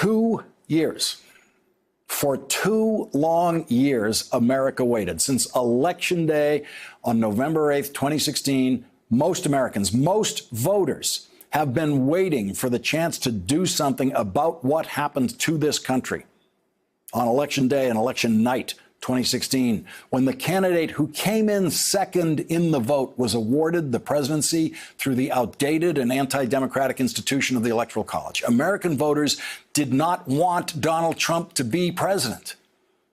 2 years. For 2 long years, America waited. Since Election Day on November 8th, 2016, most Americans, most voters have been waiting for the chance to do something about what happened to this country. On Election Day and Election Night 2016, when the candidate who came in second in the vote was awarded the presidency through the outdated and anti-democratic institution of the Electoral College. American voters did not want Donald Trump to be president,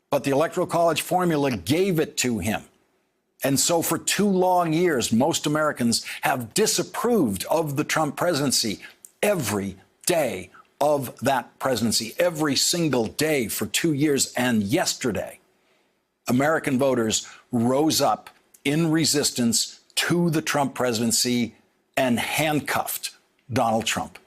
but the Electoral College formula gave it to him. And so for 2 long years, most Americans have disapproved of the Trump presidency every day of that presidency, every single day for 2 years. And yesterday, American voters rose up in resistance to the Trump presidency and handcuffed Donald Trump.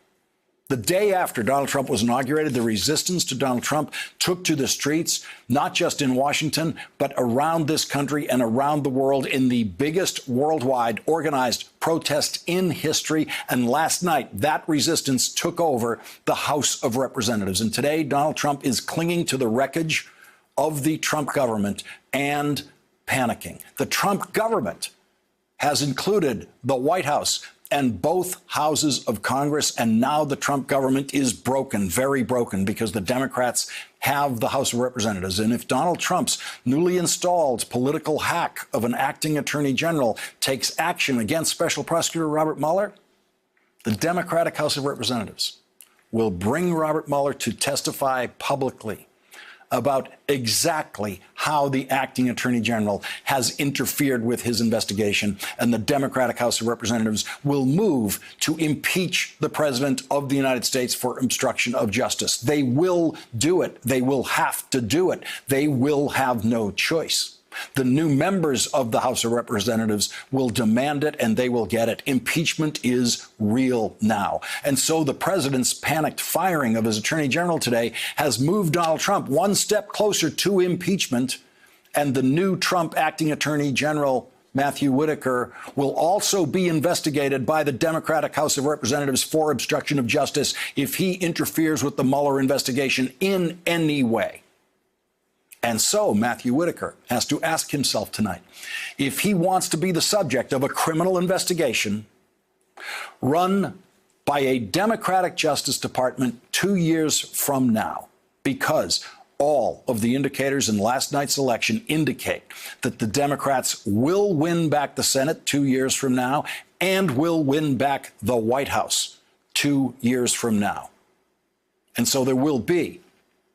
The day after Donald Trump was inaugurated, the resistance to Donald Trump took to the streets, not just in Washington, but around this country and around the world in the biggest worldwide organized protest in history. And last night, that resistance took over the House of Representatives. And today, Donald Trump is clinging to the wreckage of the Trump government and panicking. The Trump government has included the White House and both houses of Congress, and now the Trump government is broken, very broken, because the Democrats have the House of Representatives. And if Donald Trump's newly installed political hack of an acting attorney general takes action against Special Prosecutor Robert Mueller, the Democratic House of Representatives will bring Robert Mueller to testify publicly about exactly how the acting attorney general has interfered with his investigation. And the Democratic House of Representatives will move to impeach the president of the United States for obstruction of justice. They will do it. They will have to do it. They will have no choice. The new members of the House of Representatives will demand it, and they will get it. Impeachment is real now. And so the president's panicked firing of his attorney general today has moved Donald Trump one step closer to impeachment. And the new Trump acting attorney general, Matthew Whitaker, will also be investigated by the Democratic House of Representatives for obstruction of justice if he interferes with the Mueller investigation in any way. And so Matthew Whitaker has to ask himself tonight if he wants to be the subject of a criminal investigation run by a Democratic Justice Department 2 years from now, because all of the indicators in last night's election indicate that the Democrats will win back the Senate 2 years from now and will win back the White House 2 years from now. And so there will be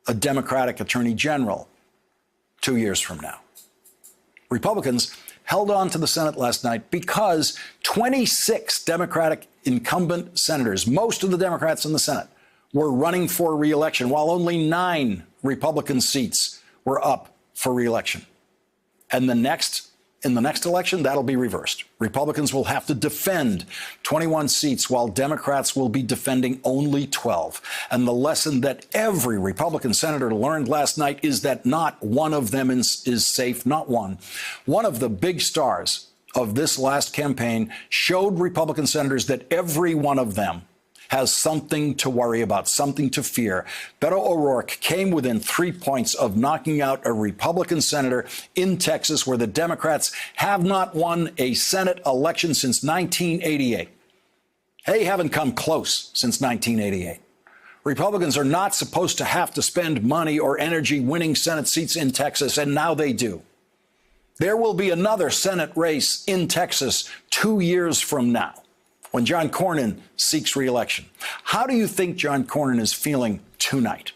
a Democratic attorney general 2 years from now. Republicans held on to the Senate last night because 26 Democratic incumbent senators, most of the Democrats in the Senate, were running for re-election, while only 9 Republican seats were up for re-election. And in the next election, that'll be reversed. Republicans will have to defend 21 seats, while Democrats will be defending only 12. And the lesson that every Republican senator learned last night is that not one of them is safe, not one. One of the big stars of this last campaign showed Republican senators that every one of them has something to worry about, something to fear. Beto O'Rourke came within 3 points of knocking out a Republican senator in Texas, where the Democrats have not won a Senate election since 1988. They haven't come close since 1988. Republicans are not supposed to have to spend money or energy winning Senate seats in Texas, and now they do. There will be another Senate race in Texas 2 years from now, when John Cornyn seeks re-election. How do you think John Cornyn is feeling tonight?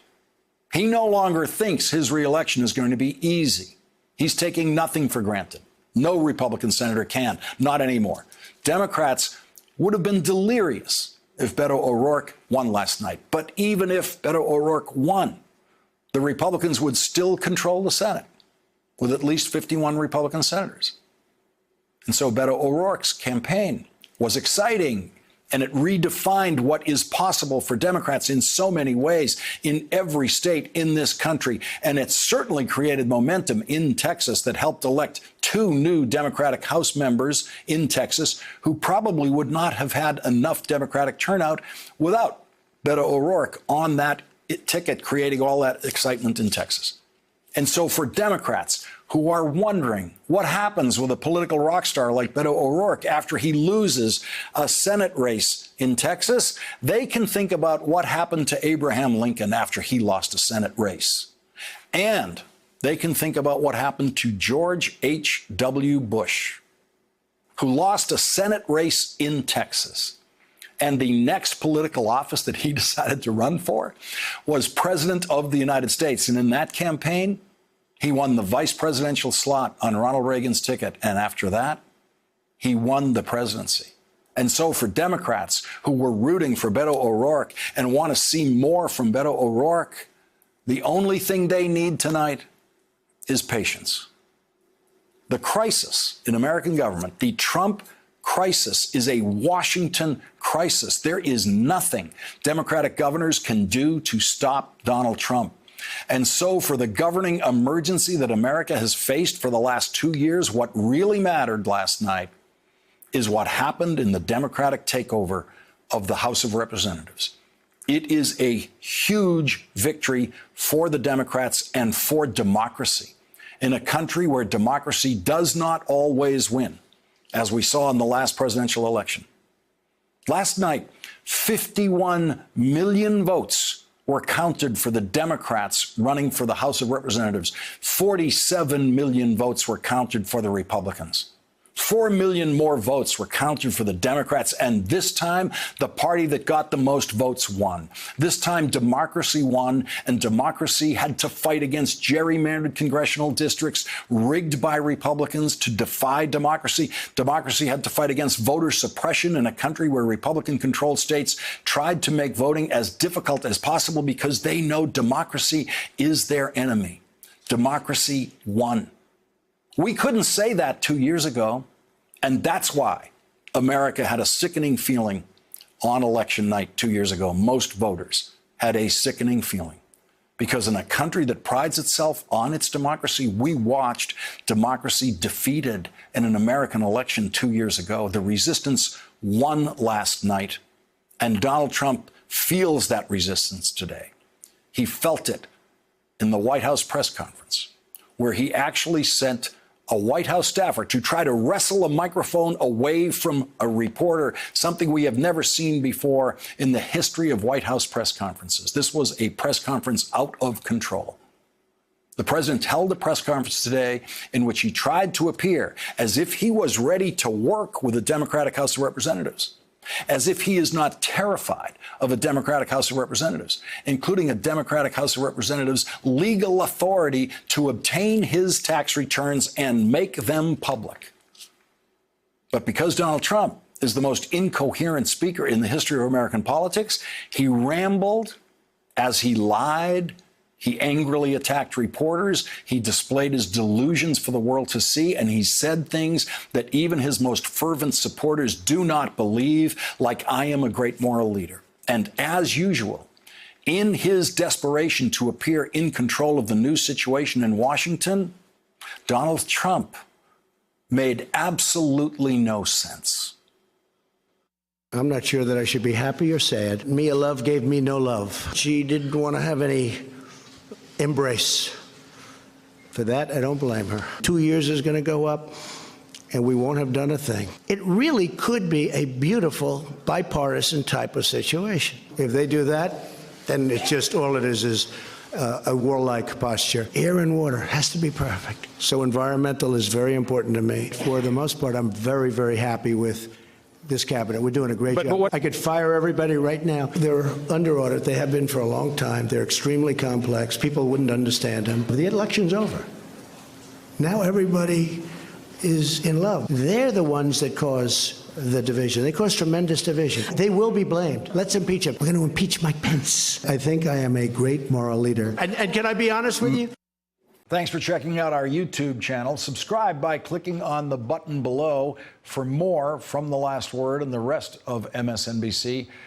He no longer thinks his re-election is going to be easy. He's taking nothing for granted. No Republican senator can, not anymore. Democrats would have been delirious if Beto O'Rourke won last night. But even if Beto O'Rourke won, the Republicans would still control the Senate with at least 51 Republican senators. And so Beto O'Rourke's campaign was exciting, and it redefined what is possible for Democrats in so many ways in every state in this country. And it certainly created momentum in Texas that helped elect 2 new Democratic House members in Texas who probably would not have had enough Democratic turnout without Beto O'Rourke on that ticket, creating all that excitement in Texas. And so for Democrats who are wondering what happens with a political rock star like Beto O'Rourke after he loses a Senate race in Texas, they can think about what happened to Abraham Lincoln after he lost a Senate race. And they can think about what happened to George H.W. Bush, who lost a Senate race in Texas. And the next political office that he decided to run for was President of the United States. And in that campaign, he won the vice presidential slot on Ronald Reagan's ticket. And after that, he won the presidency. And so for Democrats who were rooting for Beto O'Rourke and want to see more from Beto O'Rourke, the only thing they need tonight is patience. The crisis in American government, the Trump crisis, is a Washington crisis. There is nothing Democratic governors can do to stop Donald Trump. And so for the governing emergency that America has faced for the last 2 years, what really mattered last night is what happened in the Democratic takeover of the House of Representatives. It is a huge victory for the Democrats and for democracy in a country where democracy does not always win, as we saw in the last presidential election. Last night, 51 million votes were counted for the Democrats running for the House of Representatives. 47 million votes were counted for the Republicans. 4 million more votes were counted for the Democrats, and this time, the party that got the most votes won. This time, democracy won, and democracy had to fight against gerrymandered congressional districts rigged by Republicans to defy democracy. Democracy had to fight against voter suppression in a country where Republican-controlled states tried to make voting as difficult as possible because they know democracy is their enemy. Democracy won. We couldn't say that 2 years ago, and that's why America had a sickening feeling on election night 2 years ago. Most voters had a sickening feeling because in a country that prides itself on its democracy, we watched democracy defeated in an American election 2 years ago. The resistance won last night, and Donald Trump feels that resistance today. He felt it in the White House press conference, where he actually sent a White House staffer to try to wrestle a microphone away from a reporter, something we have never seen before in the history of White House press conferences. This was a press conference out of control. The president held a press conference today in which he tried to appear as if he was ready to work with the Democratic House of Representatives, as if he is not terrified of a Democratic House of Representatives, including a Democratic House of Representatives' legal authority to obtain his tax returns and make them public. But because Donald Trump is the most incoherent speaker in the history of American politics, he rambled as he lied. He angrily attacked reporters. He displayed his delusions for the world to see, and he said things that even his most fervent supporters do not believe, like, I am a great moral leader. And as usual, in his desperation to appear in control of the new situation in Washington, Donald Trump made absolutely no sense. I'm not sure that I should be happy or sad. Mia Love gave me no love. She didn't want to have any embrace. For that, I don't blame her. 2 years is going to go up, and we won't have done a thing. It really could be a beautiful bipartisan type of situation. If they do that, then it's just all it is a warlike posture. Air and water has to be perfect. So environmental is very important to me. For the most part, I'm very, very happy with this cabinet. We're doing a great job. I could fire everybody right now. They're under audit. They have been for a long time. They're extremely complex. People wouldn't understand them. The election's over. Now everybody is in love. They're the ones that cause the division. They cause tremendous division. They will be blamed. Let's impeach them. We're going to impeach Mike Pence. I think I am a great moral leader. And can I be honest with you? Thanks for checking out our YouTube channel. Subscribe by clicking on the button below for more from The Last Word and the rest of MSNBC.